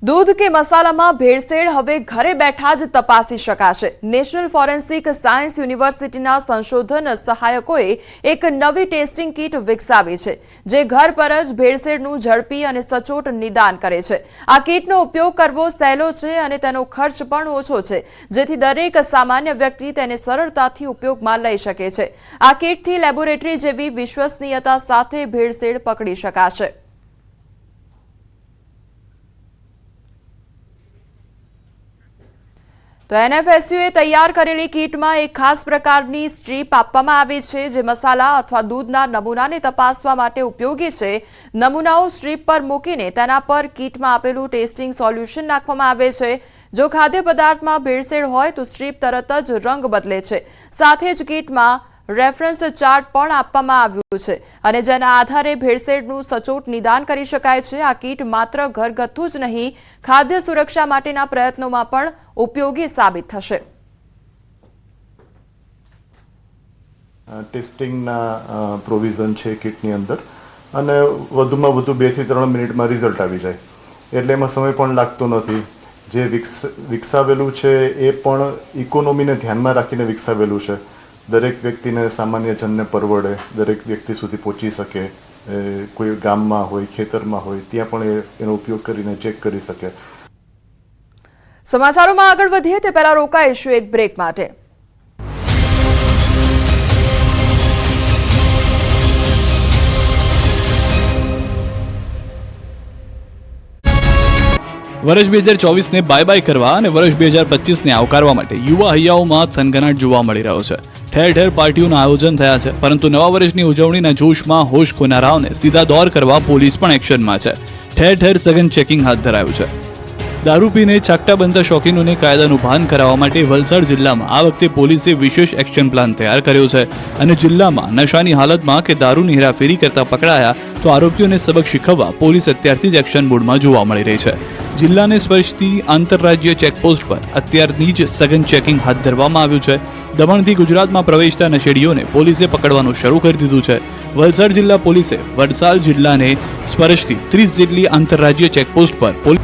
दूध के मसालाમાં ભેળસેળ હવે ઘરે બેઠા જ તપાસી શકાશે। નેશનલ ફોરેન્સિક સાયન્સ યુનિવર્સિટીના સંશોધન સહાયકોએ એક નવી ટેસ્ટિંગ કીટ વિકસાવી છે જે ઘર પર જ ભેળસેળનું ઝડપી અને સચોટ નિદાન કરે છે। આ કીટનો ઉપયોગ કરવો સહેલો છે અને તેનો ખર્ચ પણ ઓછો છે, જેથી દરેક સામાન્ય વ્યક્તિ તેને સરળતાથી ઉપયોગમાં લઈ શકે છે। આ કીટથી લેબોરેટરી જેવી વિશ્વસનીયતા સાથે ભેળસેળ પકડી શકાશે। तो एनएफएसयूए तैयार करेली कीटमां एक खास प्रकारनी स्ट्रीप आपवामां आवी छे जे मसाला अथवा दूधना नमूनाने तपासवा माटे उपयोगी छे। नमूनाओ स्ट्रीप पर मूकीने तेना पर कीटमां आपेलुं टेस्टिंग सोल्यूशन नाखवामां आवे छे। जो खाद्य पदार्थमां भेळसेळ होय तो स्ट्रीप तरत ज रंग बदले छे। साथे ज कीटमां रेफरन्स चार्ट पण आपवामां આવ્યું છે અને જેના આધારે ભેળસેળનું સચોટ નિદાન કરી શકાય છે। આ કીટ માત્ર ઘરગથ્થુ જ નહીં, ખાદ્ય સુરક્ષા માટેના પ્રયત્નોમાં પણ ઉપયોગી સાબિત થશે। ટેસ્ટિંગના પ્રોવિઝન છે કીટની અંદર અને વધુમાં વધુ 2 થી 3 મિનિટમાં રિઝલ્ટ આવી જાય એટલે એમાં સમય પણ લાગતો નથી। જે વિકસાવેલું છે એ પણ ઇકોનોમીને ધ્યાનમાં રાખીને વિકસાવેલું છે। દરેક વ્યક્તિને સામાન્ય જનને પરવડે, દરેક વ્યક્તિ સુધી પહોંચી શકે, કોઈ ગામમાં હોય, ખેતરમાં હોય ત્યાં પણ એનો ઉપયોગ કરીને ચેક કરી શકે। સમાચારોમાં આગળ વધીએ તે પહેલા રોકાઈશું એક બ્રેક માટે। વર્ષ 2024 ને બાય બાય કરવા અને વર્ષ 2025 ને આવકારવા માટે યુવા હૈયાઓમાં થનગનાટ જોવા મળી રહ્યો છે। ઠેર ઠેર પાર્ટીઓના આયોજન થયા છે, પરંતુ નવા વર્ષની ઉજવણીના જોશમાં હોશ ખોનારાઓને સીધા દોર કરવા પોલીસ પણ એક્શનમાં છે। ઠેર ઠેર સઘન ચેકિંગ હાથ ધરાયું છે। દારૂ પીને છાકટા બનતા શોખીનોને કાયદાનું ભાન કરાવવા માટે વલસાડ જિલ્લામાં આ વખતે પોલીસે વિશેષ એક્શન પ્લાન તૈયાર કર્યો છે અને જિલ્લામાં નશાની હાલતમાં કે દારૂની હેરાફેરી કરતા પકડાયા તો આરોપીઓને સબક શીખવવા પોલીસ અત્યારથી જ એક્શન મોડમાં જોવા મળી રહી છે। જિલ્લાને સ્પર્શતી આંતરરાજ્ય ચેકપોસ્ટ પર અત્યારની જ સઘન ચેકિંગ હાથ ધરવામાં આવ્યું છે। દમણથી ગુજરાતમાં પ્રવેશતા નશેડીઓને પોલીસે પકડવાનું શરૂ કરી દીધું છે। વલસાડ જિલ્લા પોલીસે વલસાડ જિલ્લાને સ્પર્શતી 30 જેટલી આંતરરાજ્ય ચેકપોસ્ટ પર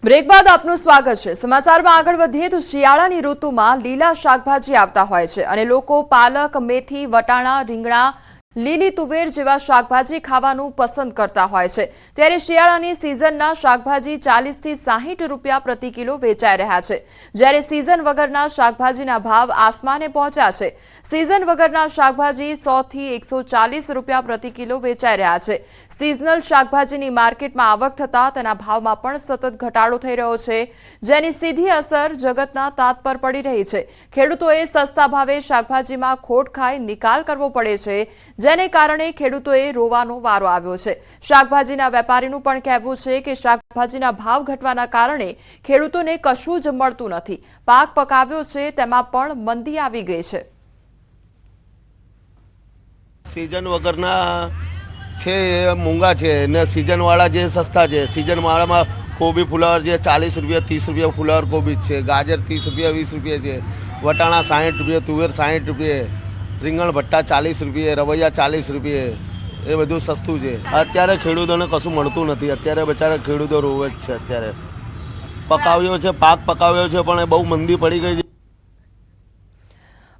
ब्रेक बाद आपનું સ્વાગત છે। સમાચારમાં આગળ વધીએ તો શિયાળાની ઋતુમાં લીલા શાકભાજી આવતા હોય છે અને લોકો પાલક, મેથી, વટાણા, રીંગણા, લીલી તુવેર જેવા શાકભાજી ખાવાનું પસંદ કરતા હોય છે। ત્યારે શિયાળાની સિઝનના શાકભાજી 40 થી 60 રૂપિયા પ્રતિ કિલો વેચાઈ રહ્યા છે, જ્યારે સિઝન વગરના શાકભાજીના ભાવ આસમાને પહોંચ્યા છે। સિઝન વગરના શાકભાજી 100 થી 140 રૂપિયા પ્રતિ કિલો વેચાઈ રહ્યા છે। સિઝનલ શાકભાજીની માર્કેટમાં આવક થતા તેના ભાવમાં પણ સતત ઘટાડો થઈ રહ્યો છે, જેની સીધી અસર જગતના તાત પર પડી રહી છે। ખેડૂતોએ સસ્તા ભાવે શાકભાજીમાં ખોટ ખાઈ નિકાલ કરવો પડે છે, જેને કારણે ખેડૂતોએ રોવાનો વારો આવ્યો છે। શાકભાજીના વેપારીનું પણ કહેવું છે કે શાકભાજીના ભાવ ઘટવાના કારણે ખેડૂતોને કશું જ મળતું નથી। પાક પકાવ્યો છે તેમાં પણ મંદી આવી ગઈ છે। सीजन वगरना छे मूंगा छे ने सीजन वाला जे सस्ता छे। सीजन वाला में कोबी फुलावर जे 40 रुपया 30 रुपया फुलावर कोबी छे। गाजर 30 रुपया 20 रुपया छे। वटाणा 60 रुपया, तुवेर 60 रुपये, રીંગણ ભટ્ટા 40 રૂપિયે, રવૈયા 40 રૂપિયે, એ બધું સસ્તું છે। અત્યારે ખેડૂતોને કશું મળતું નથી। અત્યારે બચારા ખેડૂતો રોવે જ છે। અત્યારે પકાવ્યો છે, પાક પકાવ્યો છે પણ એ બહુ મંદી પડી ગઈ છે।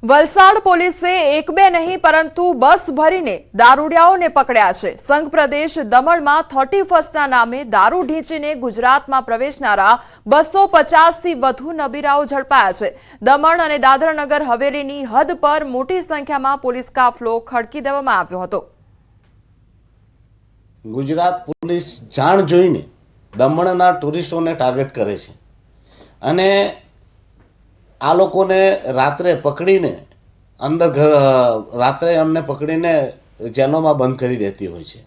વલસાડ પોલીસે એક બે નહીં પરંતુ બસ ભરીને દારૂડિયાઓને પકડ્યા છે। સંઘ પ્રદેશ દમણમાં 31ના નામે દારૂ ઢીંચીને ગુજરાતમાં પ્રવેશનારા 250 થી વધુ નબીરાઓ ઝડપાયા છે। દમણ અને દાદરા નગર હવેલીની હદ પર મોટી સંખ્યામાં પોલીસ કાફલો ખડકી દેવામાં આવ્યો હતો। ગુજરાત પોલીસ જાણ જોઈને દમણના ટુરિસ્ટોને ટાર્ગેટ કરે છે અને આ લોકોને રાત્રે પકડીને અંદર રાત્રે અમને પકડીને જેલોમાં બંધ કરી દેતી હોય છે।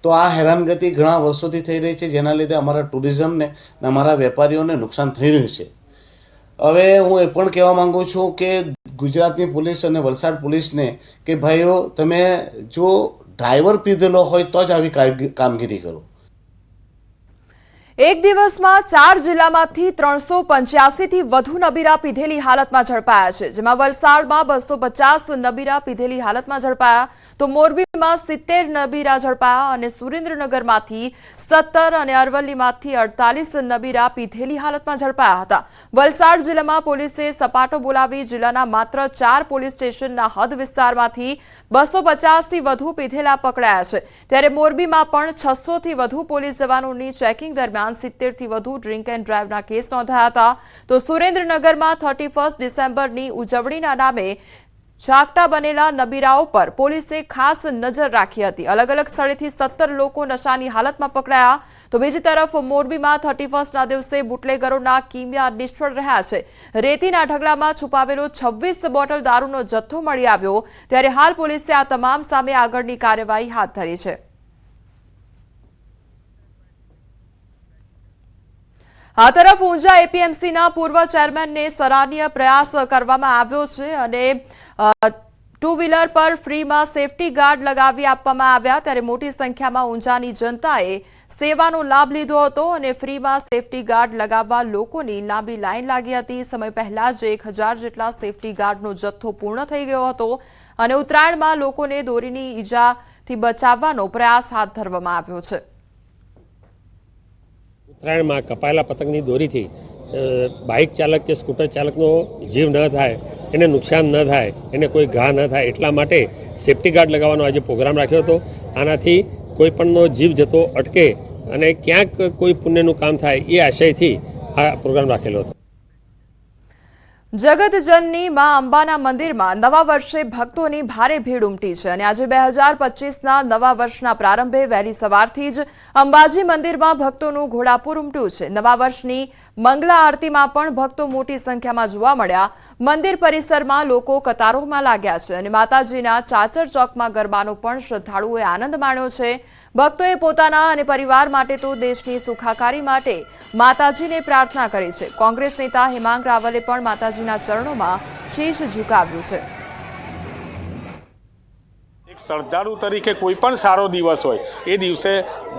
તો આ હેરાનગતિ ઘણા વર્ષોથી થઈ રહી છે, જેના લીધે અમારા ટુરિઝમને અને અમારા વેપારીઓને નુકસાન થઈ રહ્યું છે। હવે હું એ પણ કહેવા માંગુ છું કે ગુજરાતની પોલીસ અને વલસાડ પોલીસને કે ભાઈઓ તમે જો ડ્રાઈવર પીધેલો હોય તો જ આવી કામગીરી કરો। એક દિવસમાં 4 જિલ્લામાંથી 385થી વધુ નબીરા પીધેલી હાલતમાં ઝડપાયા છે, જેમાં વલસાડમાં 250 નબીરા પીધેલી હાલતમાં ઝડપાયા, તો મોરબીમાં 70 નબીરા ઝડપાયા અને સુરેન્દ્રનગરમાંથી 17 અને અરવલ્લીમાંથી 48 નબીરા પીધેલી હાલતમાં ઝડપાયા હતા. વલસાડ જિલ્લામાં પોલીસે સપાટો બોલાવી જિલ્લાના માત્ર 4 પોલીસ સ્ટેશનના હદ વિસ્તારમાંથી 250થી વધુ પીધેલા પકડાયા છે, ત્યારે મોરબીમાં પણ 600થી વધુ પોલીસ જવાનોની ચેકિંગ દરમિયાન 70થી વધુ ડ્રિંક એન્ડ ડ્રાઈવના કેસ નોંધાયા હતા. તો સુરેન્દ્રનગરમાં 31 ડિસેમ્બરની ઉજવણીના નામે ઝાકટા બનેલા નબીરાઓ પર પોલીસે ખાસ નજર રાખી હતી. અલગ અલગ સ્થળેથી 17 લોકો નશાની હાલતમાં પકડાયા. તો બીજી તરફ મોરબીમાં 31ના દિવસે બુટલેગરોના કિમિયા નિષ્ફળ રહ્યા છે. રેતીના ઢગલામાં છુપાવેલો 26 બોટલ દારૂનો જથ્થો મળી આવ્યો, ત્યારે હાલ પોલીસે આ તમામ સામે આગળની કાર્યવાહી હાથ ધરી છે. આ તરફ ઊંઝા એપીએમસીના પૂર્વ ચેરમેનને સરાહનીય પ્રયાસ કરવામાં આવ્યો છે અને 2 વ્હીલર પર ફ્રીમાં સેફટી ગાર્ડ લગાવી આપવામાં આવ્યા, ત્યારે મોટી સંખ્યામાં ઊંઝાની જનતાએ સેવાનો લાભ લીધો હતો અને ફ્રીમાં સેફટી ગાર્ડ લગાવવા લોકોની લાંબી લાઈન લાગી હતી. સમય પહેલા જ 1000 જેટલા સેફટી ગાર્ડનો જથ્થો પૂર્ણ થઈ ગયો હતો અને ઉત્તરાયણમાં લોકોને દોરીની ઈજાથી બચાવવાનો પ્રયાસ હાથ ધરવામાં આવ્યો છે. ઉત્તરાયણમાં કપાયેલા પતંગની દોરીથી બાઇક ચાલક કે સ્કૂટર ચાલકનો જીવ ન થાય, એને નુકસાન ન થાય, એને કોઈ ઘા ન થાય, એટલા માટે સેફટી ગાર્ડ લગાવવાનો આજે પ્રોગ્રામ રાખ્યો હતો. આનાથી કોઈ પણનો જીવ જતો અટકે અને ક્યાંક કોઈ પુણ્યનું કામ થાય એ આશયથી આ પ્રોગ્રામ રાખેલો હતો. જગતજનની મા અંબાના મંદિરમાં નવા વર્ષે ભક્તોની ભારે ભીડ ઉમટી છે અને આજે 2025ના નવા વર્ષના પ્રારંભે વહેલી સવારથી જ અંબાજી મંદિરમાં ભક્તોનું ઘોડાપુર ઉમટ્યું છે. નવા વર્ષની મંગળા આરતીમાં પણ ભક્તો મોટી સંખ્યામાં જોવા મળ્યા. મંદિર પરિસરમાં લોકો કતારોમાં લાગ્યા છે અને માતાજીના ચાચર ચોકમાં ગરબાનો પણ શ્રદ્ધાળુઓએ આનંદ માણ્યો છે. ભક્તોએ પોતાના અને પરિવાર માટે તો દેશની સુખાકારી માટે માતાજીને પ્રાર્થના કરી છે. કોંગ્રેસ નેતા હેમાંગ રાવલે પણ માતાજીના ચરણોમાં શીશ ઝુકાવ્યું છે. એક શ્રદ્ધાળુ તરીકે કોઈ પણ સારો દિવસ હોય એ દિવસે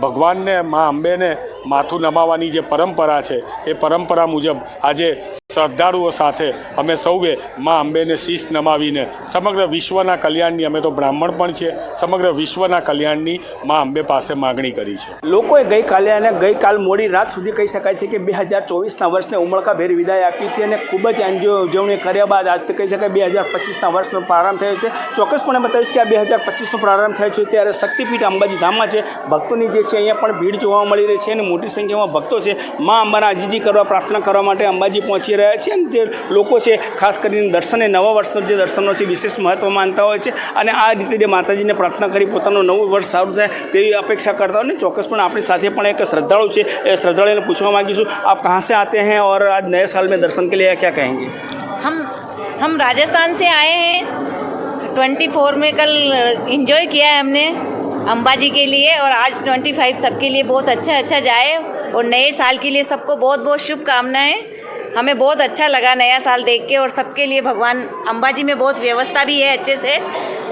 ભગવાનને મા અંબેને માથું નમાવવાની જે પરંપરા છે એ પરંપરા મુજબ આજે શ્રદ્ધાળુઓ સાથે અમે સૌએ મા અંબેને શીશ નમાવીને સમગ્ર વિશ્વના કલ્યાણની, અમે તો બ્રાહ્મણ પણ છીએ, સમગ્ર વિશ્વના કલ્યાણની મા અંબે પાસે માગણી કરી છે. લોકોએ ગઈકાલે અને ગઈકાલ મોડી રાત સુધી કહી શકાય છે કે 2024ના વર્ષને ઉમળકાભેર વિદાય આપી હતી અને ખૂબ જ ઉજવણી કર્યા બાદ આજ કહી શકાય 2025ના વર્ષનો પ્રારંભ થયો છે. ચોક્કસપણે બતાવીશ કે આ 2025નો પ્રારંભ થયો છે ત્યારે શક્તિપીઠ અંબાજી ધામમાં છે. ભક્તોની જે છે અહીંયા પણ ભીડ જોવા મળી રહી છે અને મોટી સંખ્યામાં ભક્તો છે મા અંબાના અજીજી કરવા, પ્રાર્થના કરવા માટે અંબાજી પહોંચી રહ્યા છે. અને જે લોકો છે ખાસ કરીને દર્શને નવા વર્ષનો જે દર્શનનો છે વિશેષ મહત્વ માનતા હોય છે અને આ રીતે જે માતાજીને પ્રાર્થના કરી પોતાનું નવું વર્ષ સારું થાય તેવી અપેક્ષા કરતા હોય. ને ચોક્કસપણે આપણી સાથે પણ એક શ્રદ્ધાળુ છે, એ શ્રદ્ધાળુને પૂછવા માગીશું, આપ કहाँ से आते हैं और आज नए साल में दर्शन के लिए क्या कहेंगे? हम राजस्थान से आए हैं. 24 में कल एंजॉय किया है हमने अंबाजी के लिए और आज 25 सबके लिए बहुत अच्छा जाए और नए साल के लिए सबको बहुत बहुत शुभकामनाएं. हमें बहुत अच्छा लगा नया साल देख के और सबके लिए भगवान अंबाजी में बहुत व्यवस्था भी है अच्छे से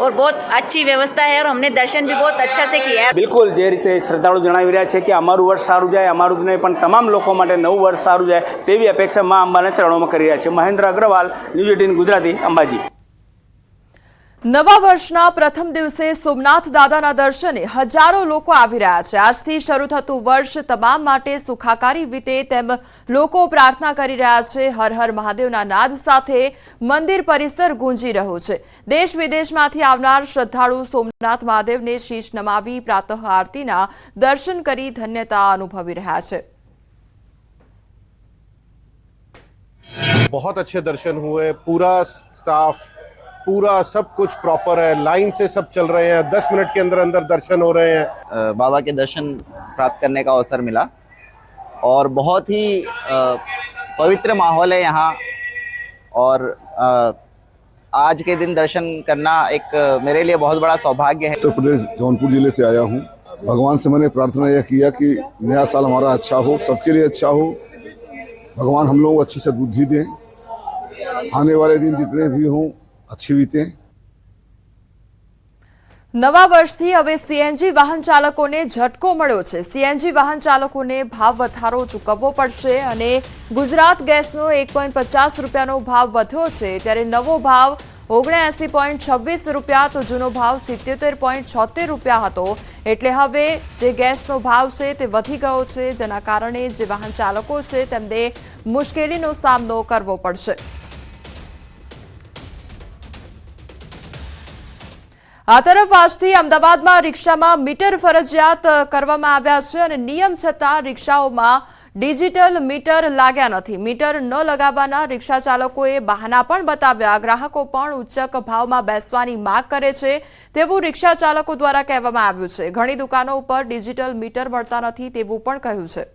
और बहुत अच्छी व्यवस्था है और हमने दर्शन भी बहुत अच्छा से किया है. બિલકુલ જે રીતે શ્રદ્ધાળુ જણાવી રહ્યા છે કે અમારું વર્ષ સારું જાય, અમારું જ નહીં પણ તમામ લોકો માટે નવું વર્ષ સારું જાય તેવી અપેક્ષા મા અંબાના ચરણોમાં કરી રહ્યા છે. મહેન્દ્ર અગ્રવાલ, ન્યૂઝ 18 ગુજરાતી, અંબાજી. નવા વર્ષના પ્રથમ દિવસે સોમનાથ દાદાના દર્શને હજારો લોકો આવી રહ્યા છે. આજથી શરૂ થતું વર્ષ તમામ માટે સુખાકારી વીતે તેમ લોકો પ્રાર્થના કરી રહ્યા છે. હર હર મહાદેવના નાદ સાથે મંદિર પરિસર ગુંજી રહ્યો છે. દેશ વિદેશમાંથી આવનાર શ્રદ્ધાળુ સોમનાથ મહાદેવને શીશ નમાવી પ્રાતઃ આરતીના દર્શન કરી ધન્યતા અનુભવી રહ્યા છે. बहुत अच्छे दर्शन हुए, पूरा स्टाफ, पूरा सब कुछ प्रॉपर है, लाइन से सब चल रहे हैं, 10 मिनट के अंदर अंदर दर्शन हो रहे हैं. बाबा के दर्शन प्राप्त करने का अवसर मिला और बहुत ही पवित्र माहौल है यहाँ और आज के दिन दर्शन करना एक मेरे लिए बहुत बड़ा सौभाग्य है. उत्तर प्रदेश जौनपुर जिले से आया हूँ. भगवान से मैंने प्रार्थना यह किया कि नया साल हमारा अच्छा हो, सबके लिए अच्छा हो, भगवान हम लोगों को अच्छी सद्बुद्धि दें, आने वाले दिन जितने भी हों अच्छी बीतें. નવા વર્ષથી હવે સીએનજી વાહન ચાલકોને ઝટકો મળ્યો છે। સીએનજી વાહન ચાલકોને ભાવ વધારો ચૂકવવો પડશે અને ગુજરાત ગેસનો 1.50 રૂપિયાનો ભાવ વધ્યો છે, ત્યારે નવો ભાવ 79.26 રૂપિયા તો જૂનો ભાવ 77.76 રૂપિયા હતો। એટલે હવે જે ગેસનો ભાવ છે તે વધી ગયો છે, જેના કારણે જે વાહન ચાલકો છે તેમને મુશ્કેલીનો સામનો કરવો પડશે। આ તરફ આજથી અમદાવાદમાં રિક્ષામાં મીટર ફરજિયાત કરવામાં આવ્યા છે અને નિયમ છતાં રિક્ષાઓમાં ડિજિટલ મીટર લાગ્યા નથી। મીટર ન લગાવવાના રિક્ષા ચાલકોએ બહાના પણ બતાવ્યા। ગ્રાહકો પણ ઉચ્ચક ભાવમાં બેસવાની માંગ કરે છે તેવું રિક્ષા ચાલકો દ્વારા કહેવામાં આવ્યું છે। ઘણી દુકાનો ઉપર ડિજિટલ મીટર મળતા નથી તેવું પણ કહ્યું છે।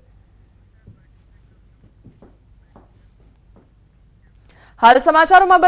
હાલ સમાચારોમાં